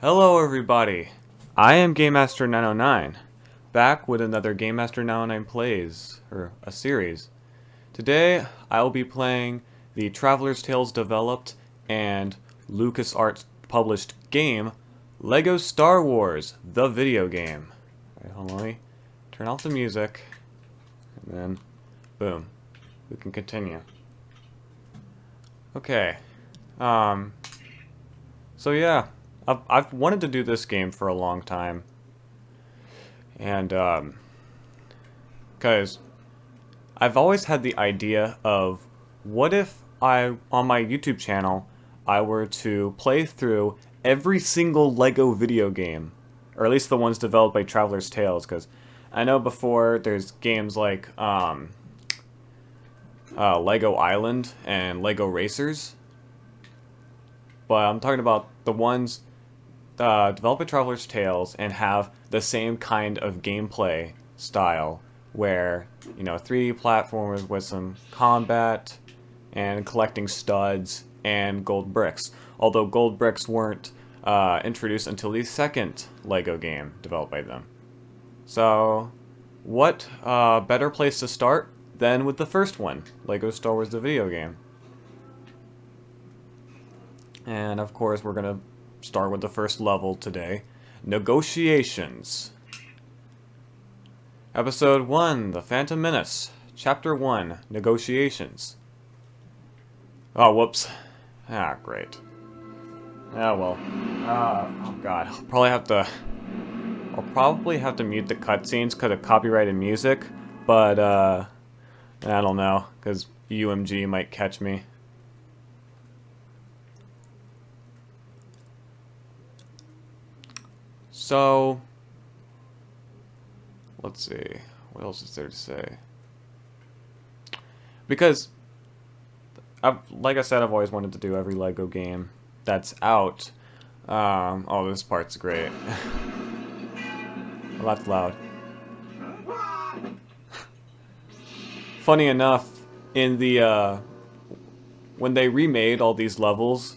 Hello everybody, I am Gamemaster 909, back with another Gamemaster 909 Plays, or a series. Today, I will be playing the Traveler's Tales developed and LucasArts published game, LEGO Star Wars, the video game. Alright, hold on, let me turn off the music, and then, boom, we can continue. Okay, so yeah. I've wanted to do this game for a long time, and because I've always had the idea of what if on my YouTube channel I were to play through every single LEGO video game, or at least the ones developed by Traveler's Tales, because I know before there's games like LEGO Island and LEGO Racers, but I'm talking about the ones develop a Traveler's Tales and have the same kind of gameplay style where, 3D platformers with some combat and collecting studs and gold bricks. Although gold bricks weren't introduced until the second LEGO game developed by them. So, what better place to start than with the first one, LEGO Star Wars the video game. And of course we're going to start with the first level today. Negotiations. Episode 1, The Phantom Menace. Chapter 1, Negotiations. Oh, whoops. Ah, great. Ah, well. Oh god. I'll probably have to mute the cutscenes because of copyrighted music, but I don't know, because UMG might catch me. So, let's see, what else is there to say? Because, like I said, I've always wanted to do every LEGO game that's out. Oh, this part's great. I laughed loud. Funny enough, in the, when they remade all these levels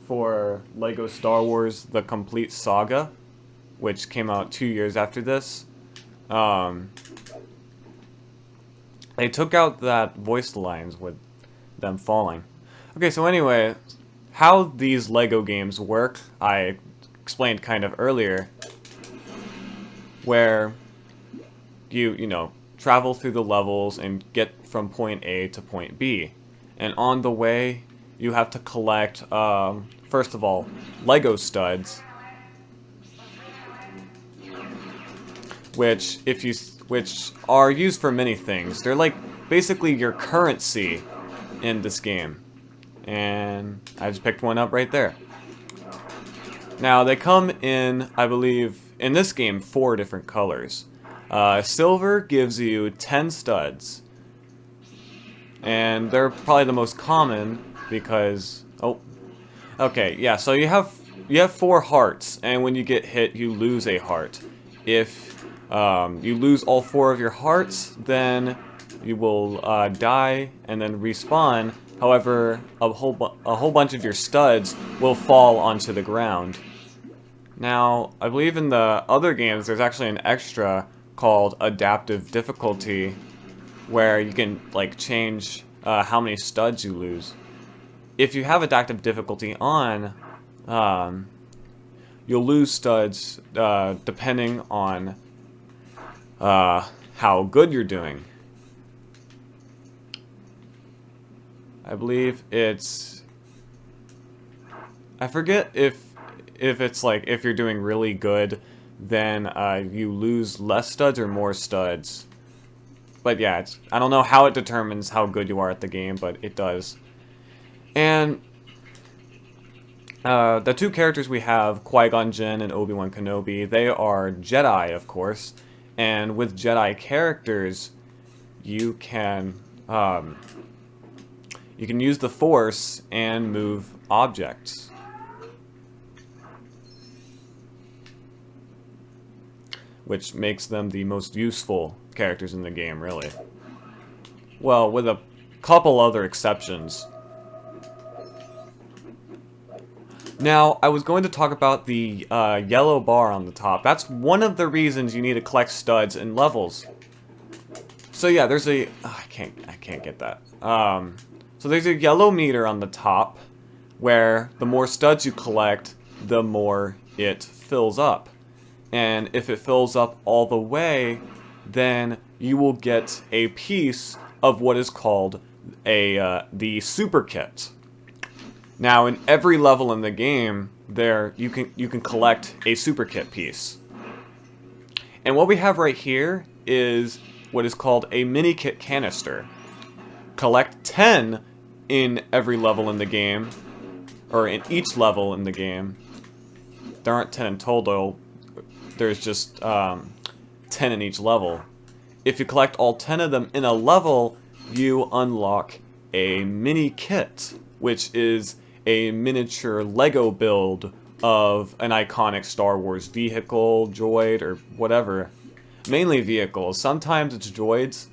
for LEGO Star Wars The Complete Saga, which came out 2 years after this, they took out that voice lines with them falling. Okay, so anyway, how these LEGO games work, I explained kind of earlier, where you travel through the levels and get from point A to point B. And on the way, you have to collect, first of all, LEGO studs, which are used for many things. They're like basically your currency in this game. And I just picked one up right there. Now they come in, I believe, in this game, 4 different colors. Silver gives you 10 studs. And they're probably the most common because, oh, okay, yeah, so you have 4 hearts, and when you get hit, you lose a heart. If you lose all 4 of your hearts, then you will die and then respawn. However, a whole bunch of your studs will fall onto the ground. Now, I believe in the other games there's actually an extra called adaptive difficulty, where you can like change how many studs you lose. If you have adaptive difficulty on, you'll lose studs depending on how good you're doing. I believe it's, I forget if it's like if you're doing really good, then you lose less studs or more studs. But yeah, I don't know how it determines how good you are at the game, but it does. And the 2 characters we have, Qui-Gon Jinn and Obi-Wan Kenobi, they are Jedi, of course. And with Jedi characters, you can use the Force and move objects. Which makes them the most useful characters in the game, really. Well, with a couple other exceptions. Now, I was going to talk about the yellow bar on the top. That's one of the reasons you need to collect studs in levels. So yeah, there's a... Oh, I can't get that. So there's a yellow meter on the top, where the more studs you collect, the more it fills up. And if it fills up all the way, then you will get a piece of what is called the super kit. Now, in every level in the game, you can collect a super kit piece. And what we have right here is what is called a mini kit canister. Collect 10 in every level in the game, or in each level in the game. There aren't 10 in total. There's just 10 in each level. If you collect all 10 of them in a level, you unlock a mini kit, which is a miniature Lego build of an iconic Star Wars vehicle, droid, or whatever. Mainly vehicles. Sometimes it's droids,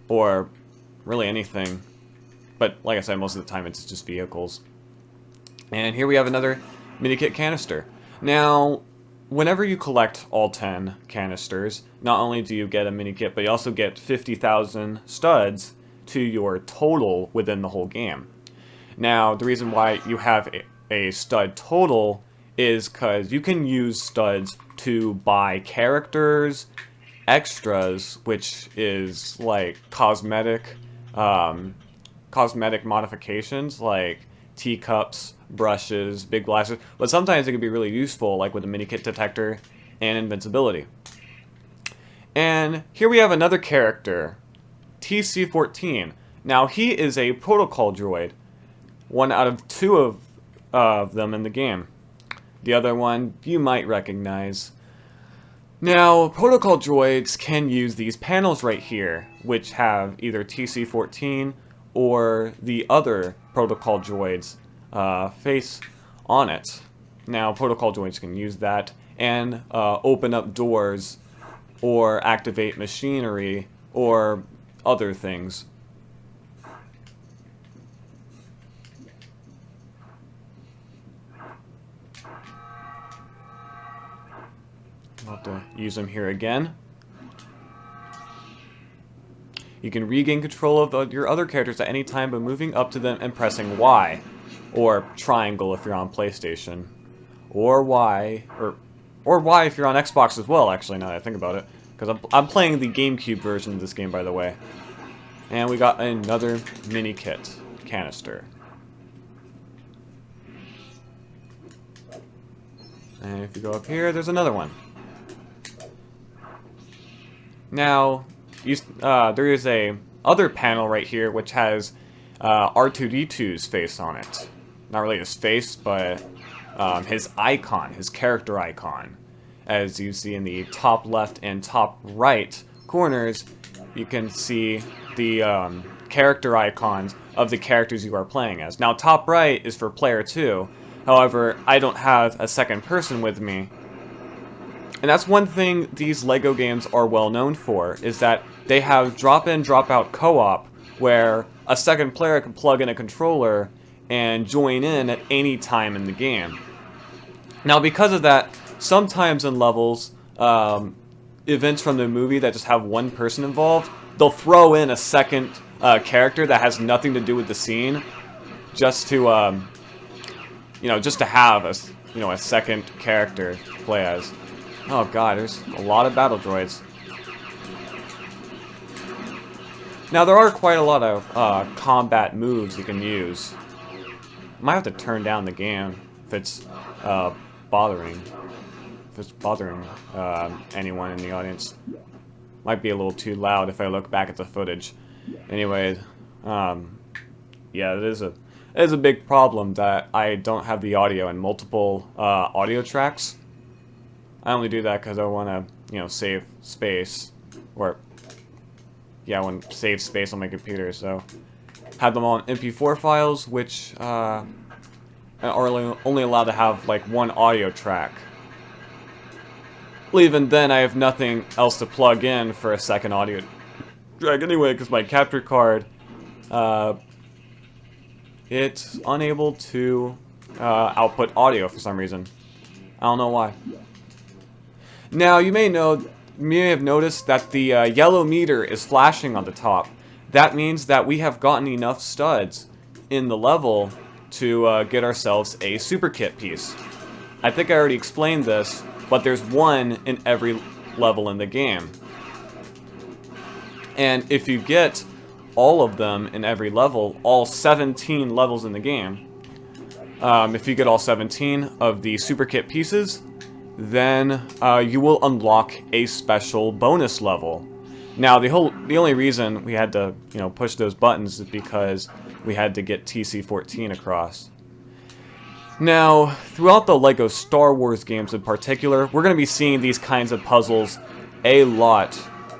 or really anything. But like I said, most of the time it's just vehicles. And here we have another mini kit canister. Now, whenever you collect all 10 canisters, not only do you get a mini kit, but you also get 50,000 studs to your total within the whole game. Now, the reason why you have a stud total is because you can use studs to buy characters, extras, which is like cosmetic modifications, like teacups, brushes, big blasters, but sometimes it can be really useful, like with the mini kit detector and invincibility. And here we have another character, TC-14. Now, he is a protocol droid, one out of 2 of them in the game. The other one you might recognize. Now, protocol droids can use these panels right here, which have either TC-14 or the other protocol droids face on it. Now, protocol droids can use that and open up doors or activate machinery or other things. I'll have to use them here again. You can regain control of your other characters at any time by moving up to them and pressing Y, or triangle if you're on PlayStation, or Y, or Y if you're on Xbox as well. Actually, now that I think about it, because I'm playing the GameCube version of this game, by the way. And we got another mini kit canister. And if you go up here, there's another one. Now, there is a other panel right here which has R2-D2's face on it. Not really his face, but his icon, his character icon. As you see in the top left and top right corners, you can see the character icons of the characters you are playing as. Now, top right is for player 2. However, I don't have a second person with me. And that's one thing these LEGO games are well known for, is that they have drop-in, drop-out co-op, where a second player can plug in a controller and join in at any time in the game. Now, because of that, sometimes in levels, events from the movie that just have one person involved, they'll throw in a second character that has nothing to do with the scene, just to, just to have a second character to play as. Oh god, there's a lot of battle droids. Now, there are quite a lot of combat moves you can use. Might have to turn down the game if it's bothering anyone in the audience. Might be a little too loud if I look back at the footage. Anyway, yeah, it is a big problem that I don't have the audio in multiple audio tracks. I only do that because I want to, save space, or yeah, I want to save space on my computer. So, have them on MP4 files, which are only allowed to have like one audio track. Well, even then, I have nothing else to plug in for a second audio track anyway, because my capture card, it's unable to output audio for some reason. I don't know why. Now, you may have noticed that the yellow meter is flashing on the top. That means that we have gotten enough studs in the level to get ourselves a super kit piece. I think I already explained this, but there's one in every level in the game. And if you get all of them in every level, all 17 levels in the game, if you get all 17 of the super kit pieces, then you will unlock a special bonus level. Now, the only reason we had to, push those buttons is because we had to get TC-14 across. Now, throughout the LEGO Star Wars games in particular, we're going to be seeing these kinds of puzzles a lot,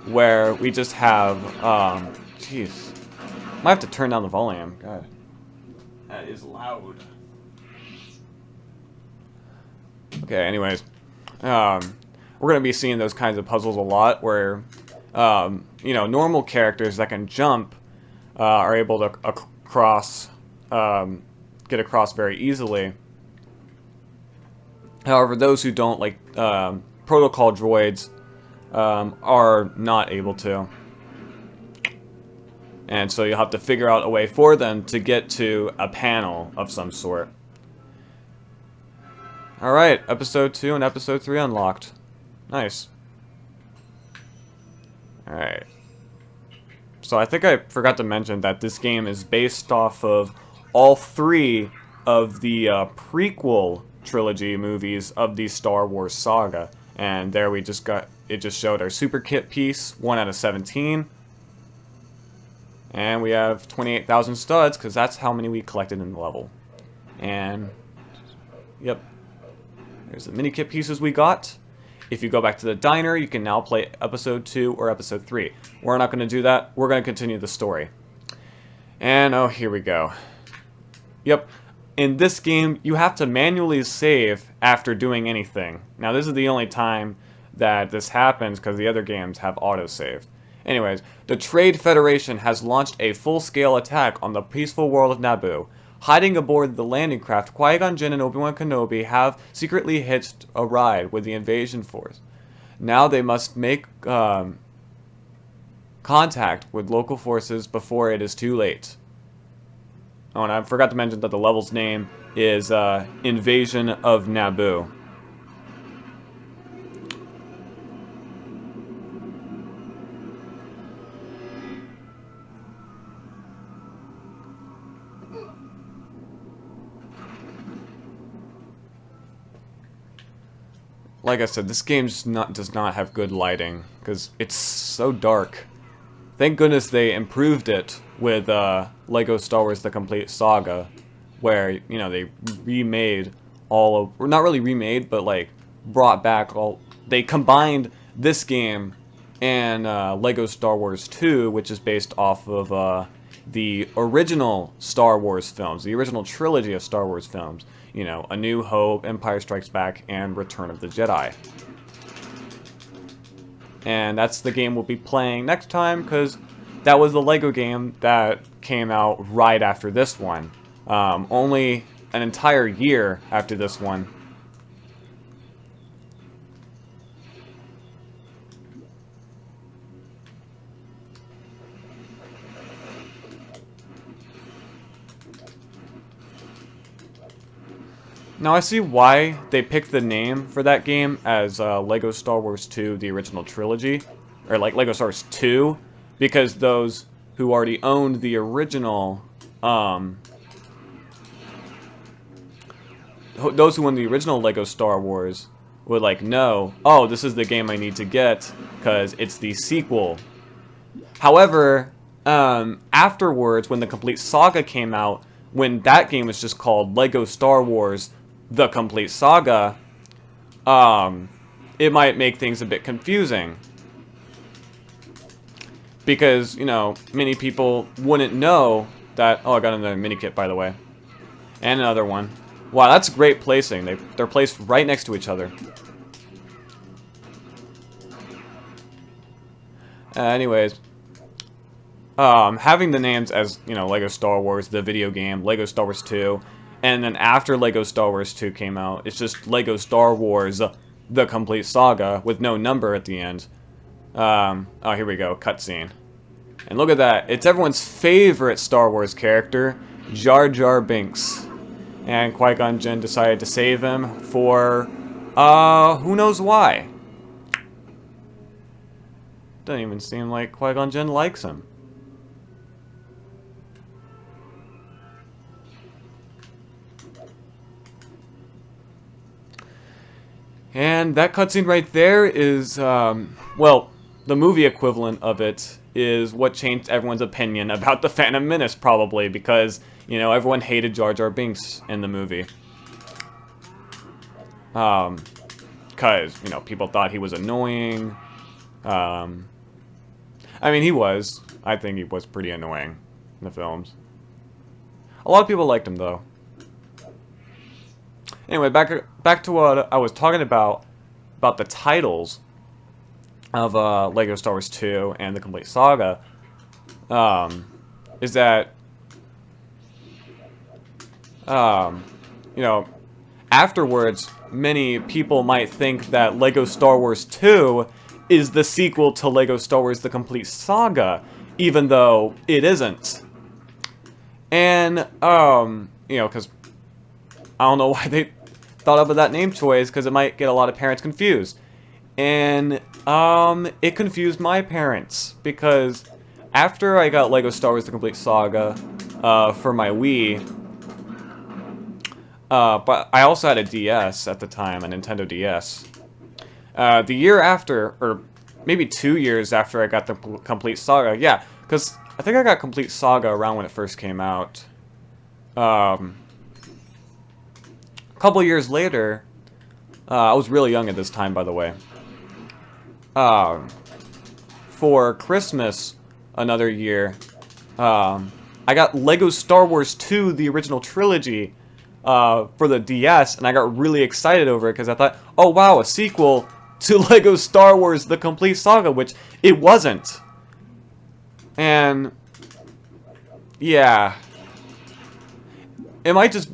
where we just have, jeez, might have to turn down the volume. God, that is loud. Okay, anyways, we're going to be seeing those kinds of puzzles a lot, where, normal characters that can jump are able to get across very easily. However, those who don't, like protocol droids, are not able to. And so you'll have to figure out a way for them to get to a panel of some sort. Alright, episode 2 and episode 3 unlocked. Nice. Alright. So I think I forgot to mention that this game is based off of all 3 of the prequel trilogy movies of the Star Wars saga. And there we just got, it just showed our super kit piece, 1 out of 17. And we have 28,000 studs, because that's how many we collected in the level. And, yep. There's the mini kit pieces we got. If you go back to the diner, you can now play episode 2 or episode 3. We're not going to do that. We're going to continue the story. And, oh, here we go. Yep. In this game, you have to manually save after doing anything. Now, this is the only time that this happens, because the other games have autosave. Anyways, the Trade Federation has launched a full-scale attack on the peaceful world of Naboo. Hiding aboard the landing craft, Qui-Gon Jinn and Obi-Wan Kenobi have secretly hitched a ride with the invasion force. Now they must make contact with local forces before it is too late. Oh, and I forgot to mention that the level's name is Invasion of Naboo. Like I said, this game does not have good lighting, because it's so dark. Thank goodness they improved it with LEGO Star Wars The Complete Saga, where, they remade all of, or not really remade, but like brought back all, they combined this game and LEGO Star Wars 2, which is based off of the original Star Wars films, the original trilogy of Star Wars films. A New Hope, Empire Strikes Back, and Return of the Jedi. And that's the game we'll be playing next time, because that was the LEGO game that came out right after this one. Only an entire year after this one. Now I see why they picked the name for that game as LEGO Star Wars 2, the original trilogy, or like LEGO Star Wars 2, because those who already owned the original, those who owned the original LEGO Star Wars would know, oh, this is the game I need to get, because it's the sequel. However, afterwards, when the Complete Saga came out, when that game was just called LEGO Star Wars The Complete Saga, it might make things a bit confusing. Because, many people wouldn't know that... Oh, I got another mini kit, by the way. And another one. Wow, that's great placing. They're placed right next to each other. Anyways. Having the names as, LEGO Star Wars, the video game, LEGO Star Wars 2, And then after Lego Star Wars 2 came out, it's just Lego Star Wars, the complete saga, with no number at the end. Oh, here we go, cutscene. And look at that, it's everyone's favorite Star Wars character, Jar Jar Binks. And Qui-Gon Jinn decided to save him for, who knows why. Doesn't even seem like Qui-Gon Jinn likes him. And that cutscene right there is, well, the movie equivalent of it is what changed everyone's opinion about The Phantom Menace, probably, because, you know, everyone hated Jar Jar Binks in the movie. Because, you know, people thought he was annoying. I mean, he was. I think he was pretty annoying in the films. A lot of people liked him, though. Anyway, back to what I was talking about the titles of Lego Star Wars 2 and the complete saga, is that, you know, afterwards, many people might think that Lego Star Wars 2 is the sequel to Lego Star Wars the complete saga, even though it isn't. And, you know, because I don't know why they thought up of that name choice, because it might get a lot of parents confused. And, it confused my parents, because after I got Lego Star Wars The Complete Saga, for my Wii, but I also had a DS at the time, a Nintendo DS. The year after, or maybe 2 years after I got the Complete Saga, yeah, because I think I got Complete Saga around when it first came out. A couple years later, I was really young at this time, by the way. For Christmas, another year, I got Lego Star Wars 2, the original trilogy, for the DS, and I got really excited over it because I thought, oh wow, a sequel to Lego Star Wars The Complete Saga, which it wasn't. And yeah, it might just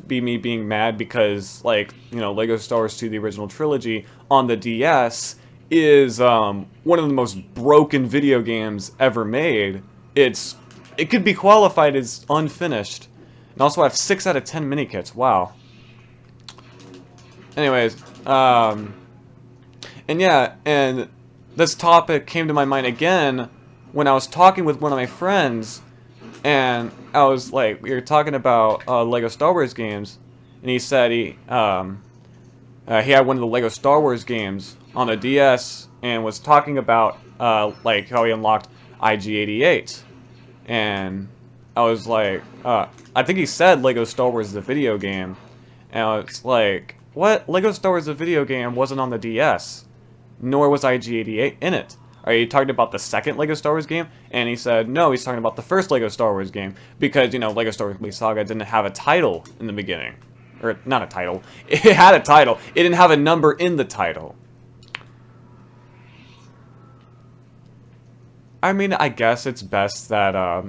be me being mad because, like, you know, Lego Star Wars 2, the original trilogy on the DS is one of the most broken video games ever made. It could be qualified as unfinished. And also I have 6 out of 10 mini-kits. Wow. Anyways, and yeah, and this topic came to my mind again when I was talking with one of my friends, and I was like, we were talking about Lego Star Wars games, and he said he had one of the Lego Star Wars games on the DS, and was talking about like how he unlocked IG-88, and I was like, I think he said Lego Star Wars the video game, and I was like, what? Lego Star Wars the video game wasn't on the DS, nor was IG-88 in it. Are you talking about the second Lego Star Wars game? And he said, no, he's talking about the first Lego Star Wars game, because, you know, Lego Star Wars Complete Saga didn't have a title in the beginning. Or, not a title. It had a title. It didn't have a number in the title. I mean, I guess it's best that,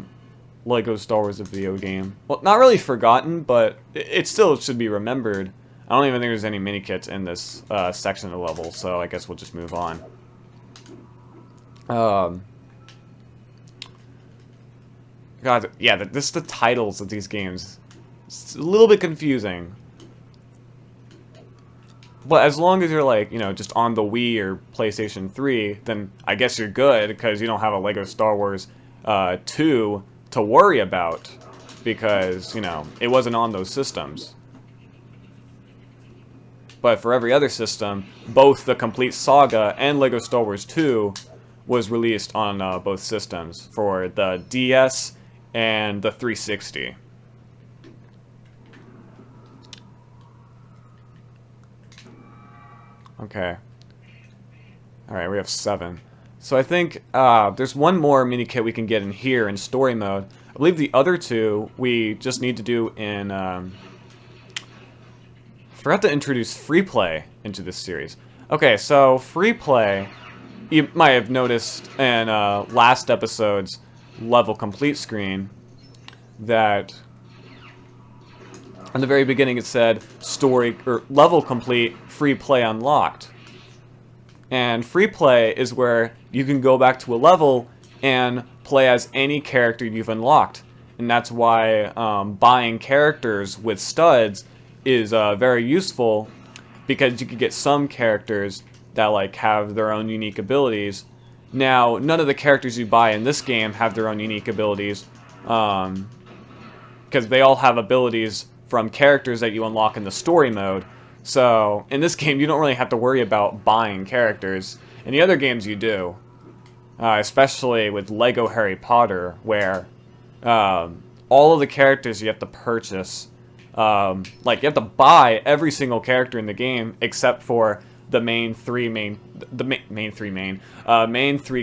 Lego Star Wars, a video game. Well, not really forgotten, but it still should be remembered. I don't even think there's any mini-kits in this, section of the level, so I guess we'll just move on. God, yeah, this the titles of these games. It's a little bit confusing. But as long as you're, like, you know, just on the Wii or PlayStation 3, then I guess you're good, because you don't have a Lego Star Wars 2 to worry about, because, you know, it wasn't on those systems. But for every other system, both the Complete Saga and Lego Star Wars 2 was released on both systems, for the DS and the 360. Okay. Alright, we have 7. So I think there's one more mini-kit we can get in here in story mode. I believe the other 2 we just need to do in... I forgot to introduce free play into this series. Okay, so free play, you might have noticed in last episode's level complete screen that In the very beginning it said story or level complete, free play unlocked. And free play is where you can go back to a level and play as any character you've unlocked. And that's why buying characters with studs is very useful, because you could get some characters that like have their own unique abilities. Now, none of the characters you buy in this game have their own unique abilities, because they all have abilities from characters that you unlock in the story mode. So, in this game, you don't really have to worry about buying characters. In the other games, you do. Especially with Lego Harry Potter, where all of the characters you have to purchase. Like, you have to buy every single character in the game, except for the main three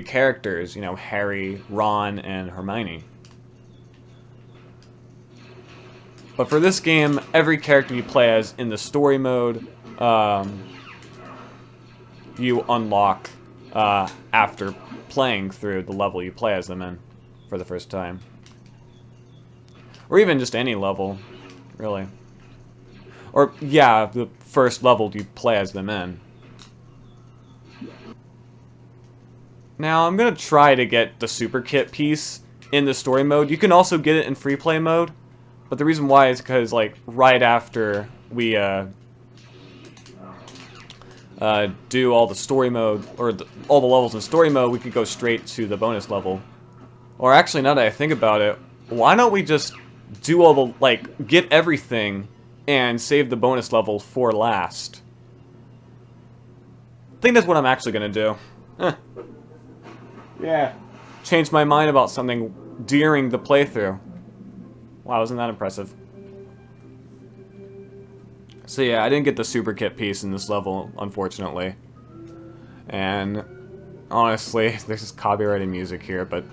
characters, you know, Harry, Ron, and Hermione. But for this game, every character you play as in the story mode, you unlock after playing through the level you play as them in for the first time. Or even just any level, really. Or, yeah, the first level you play as them in. Now, I'm going to try to get the super kit piece in the story mode. You can also get it in free play mode. But the reason why is because, like, right after we do all the story mode, or all the levels in story mode, we could go straight to the bonus level. Or actually, now that I think about it, why don't we just do all the, like, get everything and save the bonus level for last? I think that's what I'm actually going to do. Yeah. Changed my mind about something during the playthrough. Wow, isn't that impressive? So yeah, I didn't get the super kit piece in this level, unfortunately. And honestly, this is copyrighted music here, but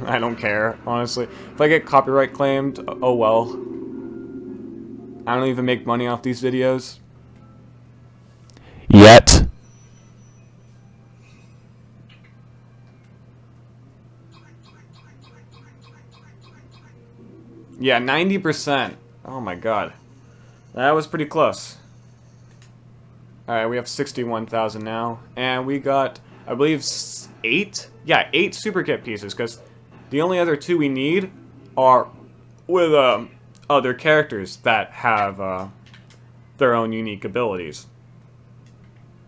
I don't care, honestly. If I get copyright claimed, oh well. I don't even make money off these videos. Yet. Yeah, 90%. Oh my god. That was pretty close. Alright, we have 61,000 now. And we got, I believe, 8? Yeah, 8 super kit pieces, because the only other 2 we need are with other characters that have their own unique abilities.